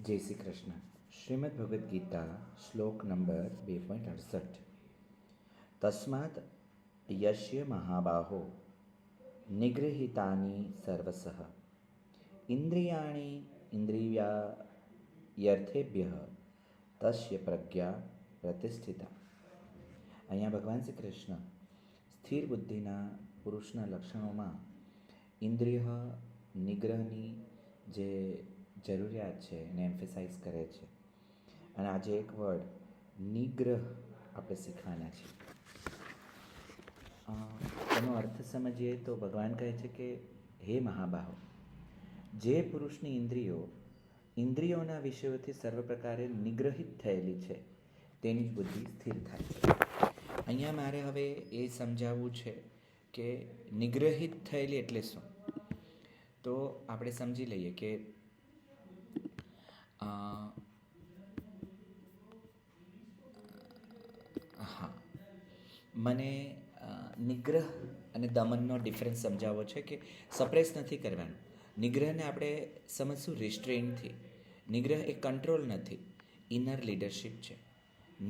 જય શ્રી કૃષ્ણ. શ્રીમદ ભગવદ્ ગીતા શ્લોક નંબર 2.68. તસ્માત યસ્ય મહાબાહો નિગૃહીતાની સર્વસઃ ઇન્દ્રિયાણી ઇન્દ્રિયાર્થેભ્ય તસ્ય પ્રજ્ઞા પ્રતિષ્ઠિતા. અહીંયા ભગવાન શ્રી કૃષ્ણ સ્થિર બુદ્ધિના પુરુષના લક્ષણોમાં ઇન્દ્રિય નિગ્રહની જે જરૂરિયાત છે એને એમ્ફેસાઇઝ કરે છે. અને આજે એક વર્ડ નિગ્રહ આપણે શીખવાના છીએ. એનો અર્થ સમજીએ તો ભગવાન કહે છે કે હે મહાબાહો, જે પુરુષની ઇન્દ્રિયોના વિષયોથી સર્વ પ્રકારે નિગ્રહિત થયેલી છે તેની જ બુદ્ધિ સ્થિર થાય છે. અહીંયા મારે હવે એ સમજાવવું છે કે નિગ્રહિત થયેલી એટલે શું. તો આપણે સમજી લઈએ કે મને નિગ્રહ અને દમનનો ડિફરન્સ સમજાવવો છે કે સપ્રેસ નથી કરવાનું. નિગ્રહને આપણે સમજશું રિસ્ટ્રેઇનથી. નિગ્રહ એ કંટ્રોલ નથી, ઇનર લીડરશિપ છે.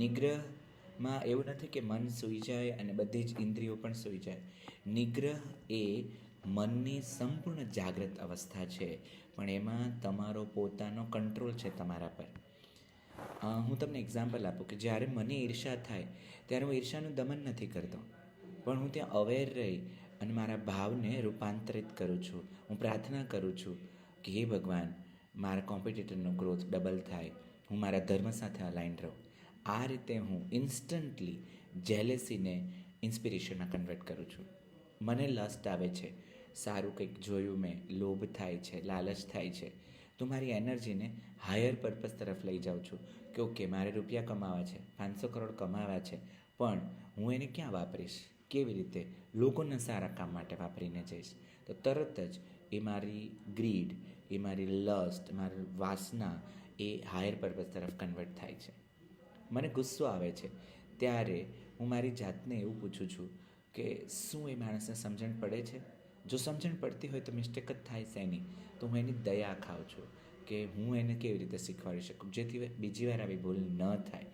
નિગ્રહમાં એવું નથી કે મન સૂઈ જાય અને બધી જ ઇન્દ્રિયો પણ સૂઈ જાય. નિગ્રહ એ મનની સંપૂર્ણ જાગૃત અવસ્થા છે, પણ એમાં તમારો પોતાનો કંટ્રોલ છે તમારા પર. હું તમને એક્ઝામ્પલ આપું કે જ્યારે મને ઈર્ષા થાય ત્યારે હું ઈર્ષાનું દમન નથી કરતો, પણ હું ત્યાં અવેર રહી અને મારા ભાવને રૂપાંતરિત કરું છું. હું પ્રાર્થના કરું છું કે હે ભગવાન, મારા કોમ્પિટિટરનો ગ્રોથ ડબલ થાય, હું મારા ધર્મ સાથે અલાઇન રહું. આ રીતે હું ઇન્સ્ટન્ટલી જેલેસીને ઇન્સ્પિરેશનમાં કન્વર્ટ કરું છું. મને લસ્ટ આવે છે, સારું કંઈક જોયું મેં, લોભ થાય છે, લાલચ થાય છે, તો મારી એનર્જીને હાયર પર્પઝ તરફ લઈ જાઉં છું કે ઓકે, મારે રૂપિયા કમાવા છે, 500 કરોડ કમાવા છે, પણ હું એને ક્યાં વાપરીશ, કેવી રીતે, લોકોના સારા કામ માટે વાપરીને જઈશ. તો તરત જ એ મારી ગ્રીડ, એ મારી લસ્ટ, મારી વાસના એ હાયર પર્પઝ તરફ કન્વર્ટ થાય છે. મને ગુસ્સો આવે છે ત્યારે હું મારી જાતને એવું પૂછું છું કે શું એ માણસને સમજણ પડે છે. જો સમજણ પડતી હોય તો મિસ્ટેક જ થાય છે એની, તો હું એની દયા ખાઉં છું કે હું એને કેવી રીતે શીખવાડી શકું જેથી બીજી વાર આવી ભૂલ ન થાય.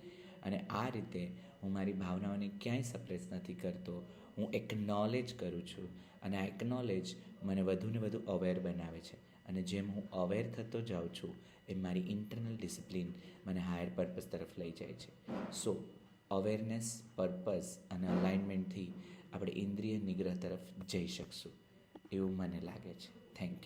અને આ રીતે હું મારી ભાવનાઓને ક્યાંય સપ્રેસ નથી કરતો, હું એકનોલેજ કરું છું. અને આ એકનોલેજ મને વધુને વધુ અવેર બનાવે છે. અને જેમ હું અવેર થતો જાઉં છું એ મારી ઇન્ટરનલ ડિસિપ્લિન મને હાયર પર્પઝ તરફ લઈ જાય છે. સો અવેરનેસ, પર્પઝ અને અલાઇનમેન્ટથી આપણે ઇન્દ્રિય નિગ્રહ તરફ જઈ શકશું એવું મને લાગે છે. Thank you.